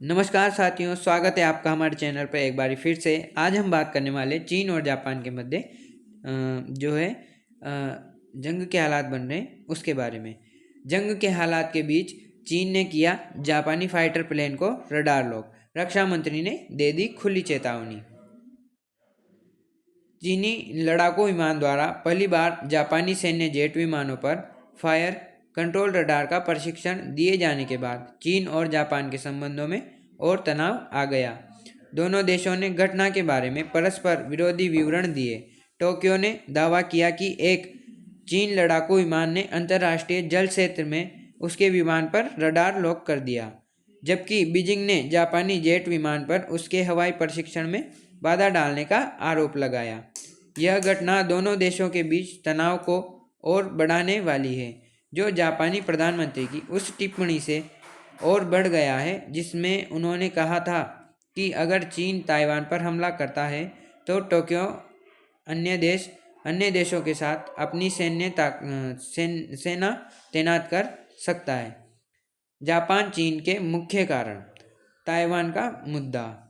नमस्कार साथियों, स्वागत है आपका हमारे चैनल पर एक बार फिर से। आज हम बात करने वाले चीन और जापान के मध्य जो है जंग के हालात बन रहे हैं उसके बारे में। जंग के हालात के बीच चीन ने किया जापानी फाइटर प्लेन को रडार लॉक। रक्षा मंत्री ने दे दी खुली चेतावनी। चीनी लड़ाकू विमान द्वारा पहली बार जापानी सैन्य जेट विमानों पर फायर कंट्रोल रडार का प्रशिक्षण दिए जाने के बाद चीन और जापान के संबंधों में और तनाव आ गया। दोनों देशों ने घटना के बारे में परस्पर विरोधी विवरण दिए। टोक्यो ने दावा किया कि एक चीन लड़ाकू विमान ने अंतर्राष्ट्रीय जल क्षेत्र में उसके विमान पर रडार लॉक कर दिया, जबकि बीजिंग ने जापानी जेट विमान पर उसके हवाई प्रशिक्षण में बाधा डालने का आरोप लगाया। यह घटना दोनों देशों के बीच तनाव को और बढ़ाने वाली है, जो जापानी प्रधानमंत्री की उस टिप्पणी से और बढ़ गया है जिसमें उन्होंने कहा था कि अगर चीन ताइवान पर हमला करता है तो टोक्यो अन्य देशों के साथ अपनी सेना तैनात कर सकता है। जापान चीन के मुख्य कारण। ताइवान का मुद्दा।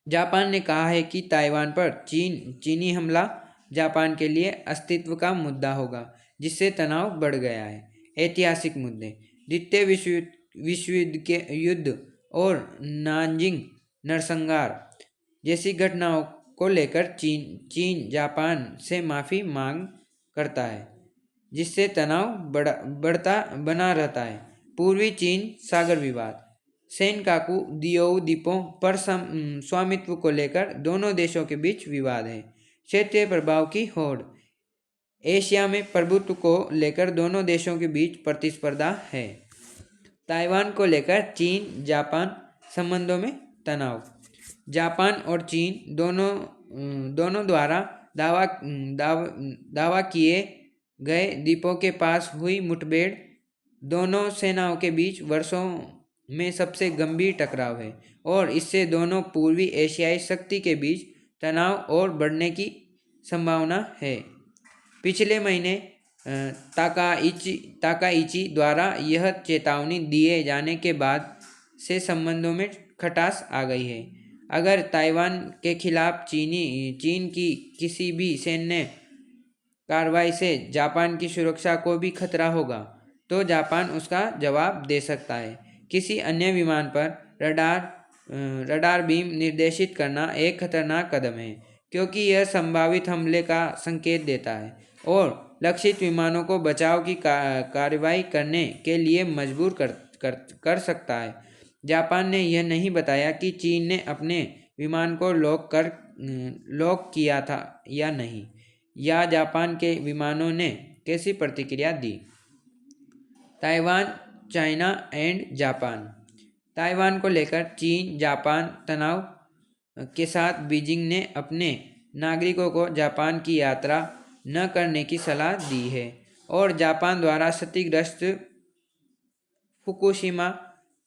जापान ने कहा है कि ताइवान पर चीनी हमला जापान के लिए अस्तित्व का मुद्दा होगा, जिससे तनाव बढ़ गया है। ऐतिहासिक मुद्दे। द्वितीय विश्व युद्ध और नानजिंग नरसंहार जैसी घटनाओं को लेकर चीन जापान से माफ़ी मांग करता है, जिससे तनाव बढ़ता बना रहता है। पूर्वी चीन सागर विवाद। सेनकाकू दियोऊ द्वीपों पर स्वामित्व को लेकर दोनों देशों के बीच विवाद है। क्षेत्रीय प्रभाव की होड़। एशिया में प्रभुत्व को लेकर दोनों देशों के बीच प्रतिस्पर्धा है। ताइवान को लेकर चीन जापान संबंधों में तनाव। जापान और चीन दोनों द्वारा दावा किए गए द्वीपों के पास हुई मुठभेड़ दोनों सेनाओं के बीच वर्षों में सबसे गंभीर टकराव है और इससे दोनों पूर्वी एशियाई शक्ति के बीच तनाव और बढ़ने की संभावना है। पिछले महीने ताकाइची द्वारा यह चेतावनी दिए जाने के बाद से संबंधों में खटास आ गई है। अगर ताइवान के खिलाफ चीन की किसी भी सैन्य कार्रवाई से जापान की सुरक्षा को भी खतरा होगा तो जापान उसका जवाब दे सकता है। किसी अन्य विमान पर रडार बीम निर्देशित करना एक खतरनाक कदम है, क्योंकि यह संभावित हमले का संकेत देता है और लक्षित विमानों को बचाव की कार्रवाई करने के लिए मजबूर कर सकता है। जापान ने यह नहीं बताया कि चीन ने अपने विमान को लॉक किया था या नहीं, या जापान के विमानों ने कैसी प्रतिक्रिया दी। Taiwan, China and Japan. Taiwan को लेकर चीन जापान तनाव के साथ बीजिंग ने अपने नागरिकों को जापान की यात्रा न करने की सलाह दी है और जापान द्वारा क्षतिग्रस्त फुकुशिमा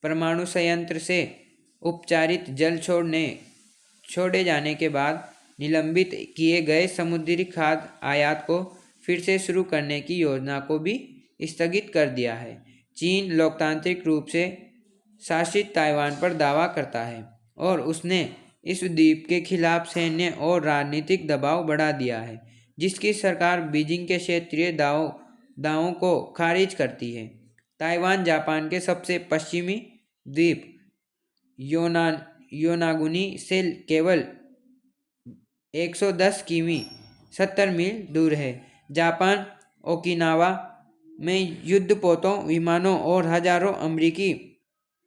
परमाणु संयंत्र से उपचारित जल छोड़े जाने के बाद निलंबित किए गए समुद्री खाद्य आयात को फिर से शुरू करने की योजना को भी स्थगित कर दिया है। चीन लोकतांत्रिक रूप से शासित ताइवान पर दावा करता है और उसने इस द्वीप के खिलाफ सैन्य और राजनीतिक दबाव बढ़ा दिया है, जिसकी सरकार बीजिंग के क्षेत्रीय दावों को खारिज करती है। ताइवान जापान के सबसे पश्चिमी द्वीप योनागुनी से केवल 110 किमी 70 मील दूर है। जापान ओकिनावा में युद्धपोतों, विमानों और हजारों अमेरिकी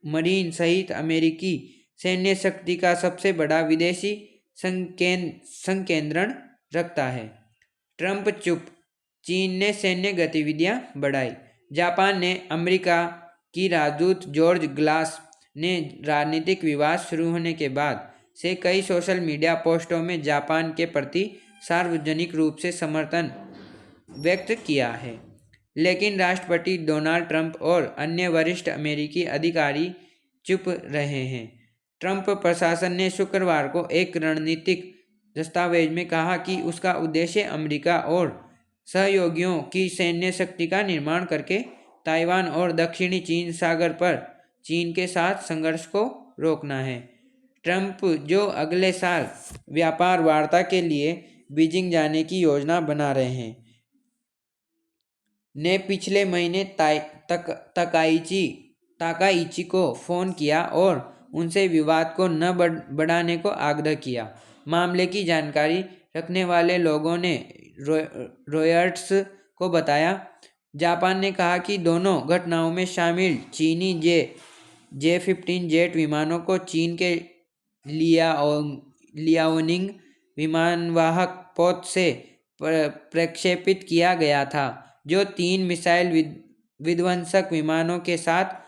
मरीन सहित अमेरिकी सैन्य शक्ति का सबसे बड़ा विदेशी संकेंद्रण रखता है। ट्रंप चुप। चीन ने सैन्य गतिविधियां बढ़ाई। जापान ने अमेरिका की राजदूत जॉर्ज ग्लास ने राजनीतिक विवाद शुरू होने के बाद से कई सोशल मीडिया पोस्टों में जापान के प्रति सार्वजनिक रूप से समर्थन व्यक्त किया है, लेकिन राष्ट्रपति डोनाल्ड ट्रंप और अन्य वरिष्ठ अमेरिकी अधिकारी चुप रहे हैं। ट्रंप प्रशासन ने शुक्रवार को एक रणनीतिक दस्तावेज में कहा कि उसका उद्देश्य अमेरिका और सहयोगियों की सैन्य शक्ति का निर्माण करके ताइवान और दक्षिणी चीन सागर पर चीन के साथ संघर्ष को रोकना है। ट्रंप, जो अगले साल व्यापार वार्ता के लिए बीजिंग जाने की योजना बना रहे हैं, ने पिछले महीने ताकाइची को फ़ोन किया और उनसे विवाद को न बढ़ाने को आग्रह किया। मामले की जानकारी रखने वाले लोगों ने रॉयटर्स को बताया। जापान ने कहा कि दोनों घटनाओं में शामिल चीनी J-15 जेट विमानों को चीन के लियाओनिंग विमानवाहक पोत से प्रक्षेपित किया गया था, जो 3 मिसाइल विध्वंसक विमानों के साथ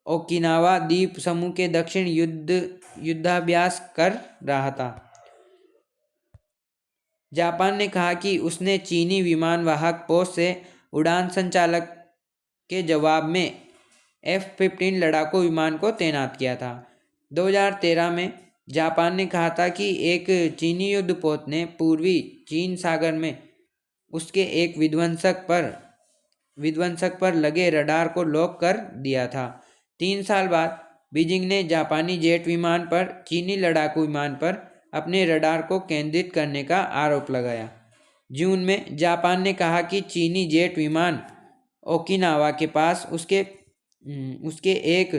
ओकिनावा द्वीप समूह के दक्षिण युद्धाभ्यास कर रहा था। जापान ने कहा कि उसने चीनी विमानवाहक पोत से उड़ान संचालक के जवाब में F-15 लड़ाकू विमान को तैनात किया था। 2013 में जापान ने कहा था कि एक चीनी युद्धपोत ने पूर्वी चीन सागर में उसके एक विध्वंसक पर लगे रडार को लॉक कर दिया था। 3 साल बाद बीजिंग ने जापानी जेट विमान पर चीनी लड़ाकू विमान पर अपने रडार को केंद्रित करने का आरोप लगाया। जून में जापान ने कहा कि चीनी जेट विमान ओकिनावा के पास उसके एक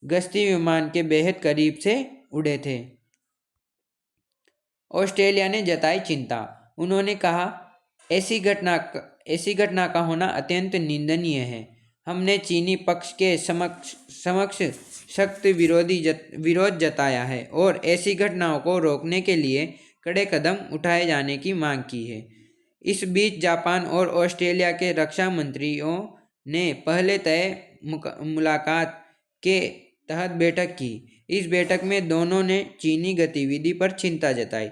गश्ती विमान के बेहद करीब से उड़े थे। ऑस्ट्रेलिया ने जताई चिंता। उन्होंने कहा, ऐसी घटना का होना अत्यंत निंदनीय है। हमने चीनी पक्ष के समक्ष सख्त विरोध जताया है और ऐसी घटनाओं को रोकने के लिए कड़े कदम उठाए जाने की मांग की है। इस बीच जापान और ऑस्ट्रेलिया के रक्षा मंत्रियों ने पहले तय मुलाकात के तहत बैठक की। इस बैठक में दोनों ने चीनी गतिविधि पर चिंता जताई।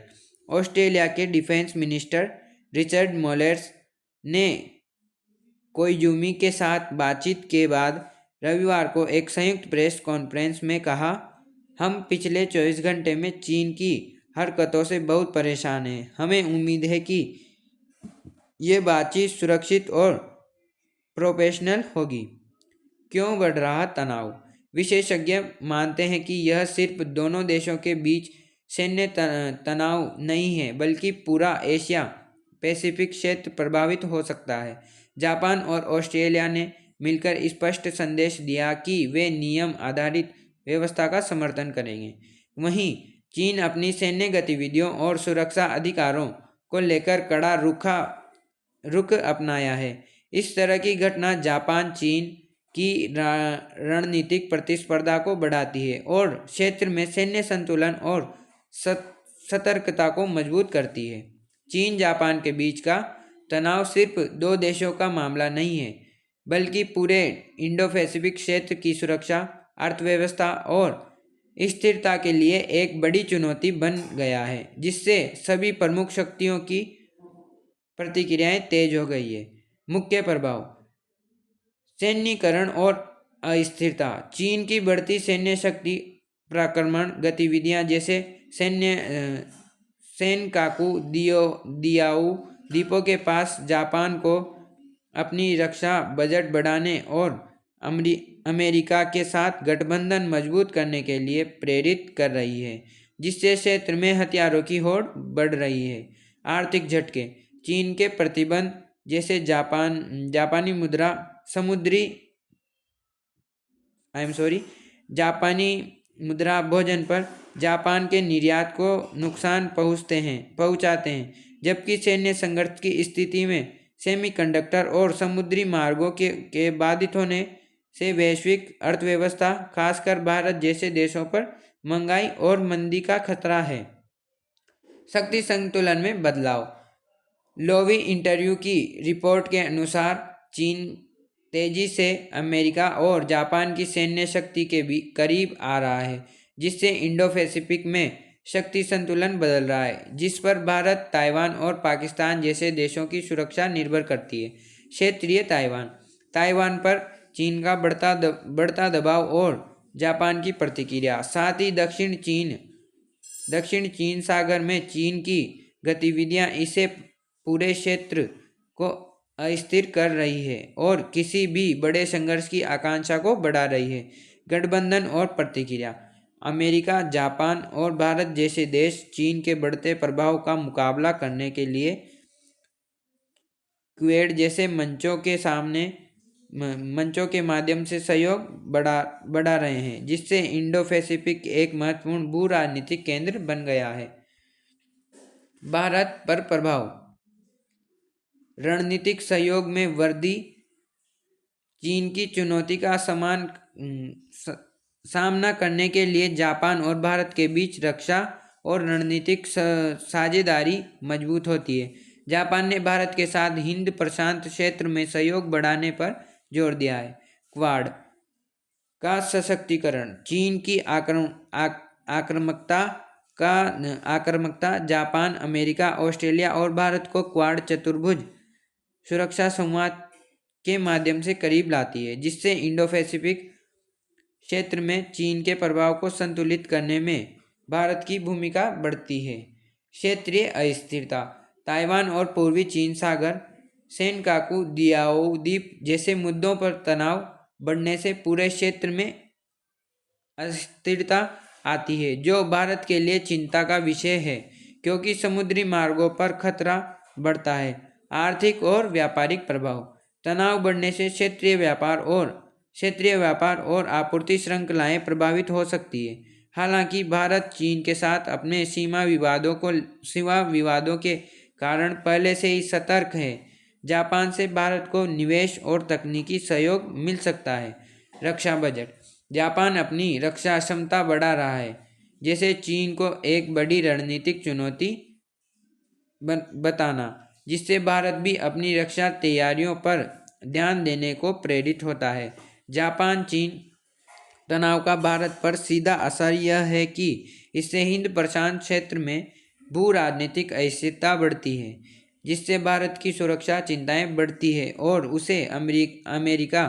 ऑस्ट्रेलिया के डिफेंस मिनिस्टर रिचर्ड मोलेस ने कोइजुमी के साथ बातचीत के बाद रविवार को एक संयुक्त प्रेस कॉन्फ्रेंस में कहा, हम पिछले 24 घंटे में चीन की हरकतों से बहुत परेशान हैं। हमें उम्मीद है कि ये बातचीत सुरक्षित और प्रोफेशनल होगी। क्यों बढ़ रहा तनाव? विशेषज्ञ मानते हैं कि यह सिर्फ दोनों देशों के बीच सैन्य तनाव नहीं है, बल्कि पूरा एशिया पैसिफिक क्षेत्र प्रभावित हो सकता है। जापान और ऑस्ट्रेलिया ने मिलकर स्पष्ट संदेश दिया कि वे नियम आधारित व्यवस्था का समर्थन करेंगे। वहीं चीन अपनी सैन्य गतिविधियों और सुरक्षा अधिकारों को लेकर कड़ा रुख अपनाया है। इस तरह की घटना जापान चीन की रणनीतिक प्रतिस्पर्धा को बढ़ाती है और क्षेत्र में सैन्य संतुलन और सतर्कता को मजबूत करती है। चीन जापान के बीच का तनाव सिर्फ 2 देशों का मामला नहीं है, बल्कि पूरे इंडो पैसिफिक क्षेत्र की सुरक्षा, अर्थव्यवस्था और स्थिरता के लिए एक बड़ी चुनौती बन गया है, जिससे सभी प्रमुख शक्तियों की प्रतिक्रियाएं तेज हो गई है। मुख्य प्रभाव: सैन्यीकरण और अस्थिरता। चीन की बढ़ती सैन्य शक्ति, प्राक्रमण गतिविधियां जैसे सेनकाकू दियाओ द्वीपों के पास जापान को अपनी रक्षा बजट बढ़ाने और अमेरिका के साथ गठबंधन मजबूत करने के लिए प्रेरित कर रही है, जिससे क्षेत्र में हथियारों की होड़ बढ़ रही है। आर्थिक झटके: चीन के प्रतिबंध जैसे जापानी मुद्रा भोजन पर जापान के निर्यात को नुकसान पहुंचाते हैं, जबकि सैन्य संघर्ष की स्थिति में सेमीकंडक्टर और समुद्री मार्गों के बाधित होने से वैश्विक अर्थव्यवस्था, खासकर भारत जैसे देशों पर महंगाई और मंदी का खतरा है। शक्ति संतुलन में बदलाव: लोवी इंटरव्यू की रिपोर्ट के अनुसार चीन तेजी से अमेरिका और जापान की सैन्य शक्ति के भी करीब आ रहा है, जिससे इंडो पैसिफिक में शक्ति संतुलन बदल रहा है, जिस पर भारत, ताइवान और पाकिस्तान जैसे देशों की सुरक्षा निर्भर करती है। क्षेत्रीय ताइवान पर चीन का बढ़ता दबाव और जापान की प्रतिक्रिया, साथ ही दक्षिण चीन सागर में चीन की गतिविधियां इसे पूरे क्षेत्र को अस्थिर कर रही है और किसी भी बड़े संघर्ष की आकांक्षा को बढ़ा रही है। गठबंधन और प्रतिक्रिया: अमेरिका, जापान और भारत जैसे देश चीन के बढ़ते प्रभाव का मुकाबला करने के लिए क्वेड जैसे मंचों के माध्यम से सहयोग बढ़ा रहे हैं, जिससे इंडो पैसिफिक एक महत्वपूर्ण भू राजनीतिक केंद्र बन गया है। भारत पर प्रभाव। रणनीतिक सहयोग में वृद्धि। चीन की चुनौती का सामना करने के लिए जापान और भारत के बीच रक्षा और रणनीतिक साझेदारी मजबूत होती है। जापान ने भारत के साथ हिंद प्रशांत क्षेत्र में सहयोग बढ़ाने पर जोर दिया है। क्वाड का सशक्तिकरण। चीन की आक्रामकता जापान, अमेरिका, ऑस्ट्रेलिया और भारत को क्वाड चतुर्भुज सुरक्षा संवाद के माध्यम से करीब लाती है, जिससे इंडो पैसिफिक क्षेत्र में चीन के प्रभाव को संतुलित करने में भारत की भूमिका बढ़ती है। क्षेत्रीय अस्थिरता। ताइवान और पूर्वी चीन सागर, सेनकाकू दियाओ द्वीप जैसे मुद्दों पर तनाव बढ़ने से पूरे क्षेत्र में अस्थिरता आती है, जो भारत के लिए चिंता का विषय है, क्योंकि समुद्री मार्गों पर खतरा बढ़ता है। आर्थिक और व्यापारिक प्रभाव। तनाव बढ़ने से क्षेत्रीय व्यापार और आपूर्ति श्रृंखलाएं प्रभावित हो सकती है। हालांकि भारत चीन के साथ अपने सीमा विवादों के कारण पहले से ही सतर्क है। जापान से भारत को निवेश और तकनीकी सहयोग मिल सकता है। रक्षा बजट। जापान अपनी रक्षा क्षमता बढ़ा रहा है, जैसे चीन को एक बड़ी रणनीतिक चुनौती बताना, जिससे भारत भी अपनी रक्षा तैयारियों पर ध्यान देने को प्रेरित होता है। जापान चीन तनाव का भारत पर सीधा असर यह है कि इससे हिंद प्रशांत क्षेत्र में भू राजनीतिक अस्थिरता बढ़ती है, जिससे भारत की सुरक्षा चिंताएं बढ़ती है और उसे अमेरिका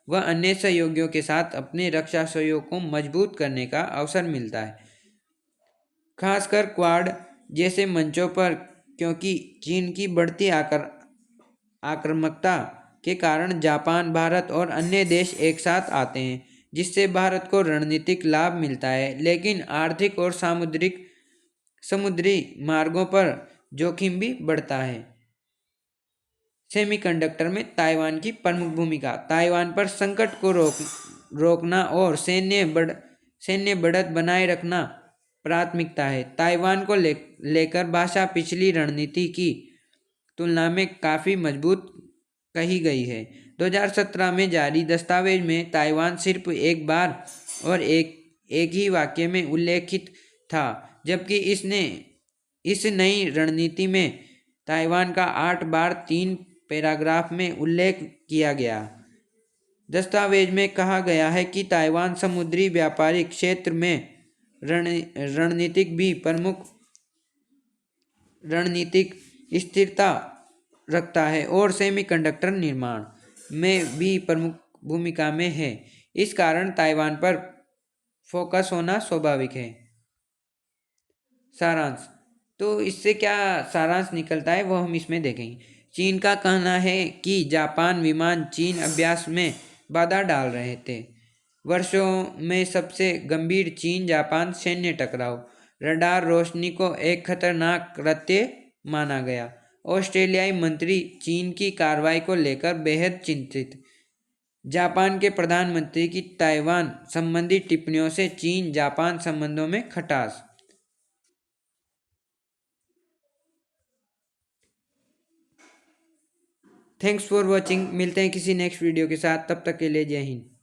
व अन्य सहयोगियों के साथ अपने रक्षा सहयोग को मजबूत करने का अवसर मिलता है, खासकर क्वाड जैसे मंचों पर, क्योंकि चीन की बढ़ती आक्रामकता के कारण जापान, भारत और अन्य देश एक साथ आते हैं, जिससे भारत को रणनीतिक लाभ मिलता है, लेकिन आर्थिक और समुद्री मार्गों पर जोखिम भी बढ़ता है। सेमीकंडक्टर में ताइवान की प्रमुख भूमिका। ताइवान पर संकट को रोकना और सैन्य बढ़त बनाए रखना प्राथमिकता है। ताइवान को लेकर भाषा पिछली रणनीति की तुलना में काफ़ी मजबूत कही गई है। 2017 में जारी दस्तावेज में ताइवान सिर्फ एक बार और एक ही वाक्य में उल्लेखित था, जबकि इस नई रणनीति में ताइवान का 8 बार 3 पैराग्राफ में उल्लेख किया गया। दस्तावेज में कहा गया है कि ताइवान समुद्री व्यापारिक क्षेत्र में रणनीतिक स्थिरता रखता है और सेमीकंडक्टर निर्माण में भी प्रमुख भूमिका में है। इस कारण ताइवान पर फोकस होना स्वाभाविक है। सारांश। तो इससे क्या सारांश निकलता है वो हम इसमें देखेंगे। चीन का कहना है कि जापान विमान चीन अभ्यास में बाधा डाल रहे थे। वर्षों में सबसे गंभीर चीन जापान सैन्य टकराव। रडार रोशनी को एक खतरनाक कृत्य माना गया। ऑस्ट्रेलियाई मंत्री चीन की कार्रवाई को लेकर बेहद चिंतित। जापान के प्रधानमंत्री की ताइवान संबंधी टिप्पणियों से चीन जापान संबंधों में खटास। Thanks for watching. मिलते हैं किसी नेक्स्ट वीडियो के साथ, तब तक के लिए जय हिंद।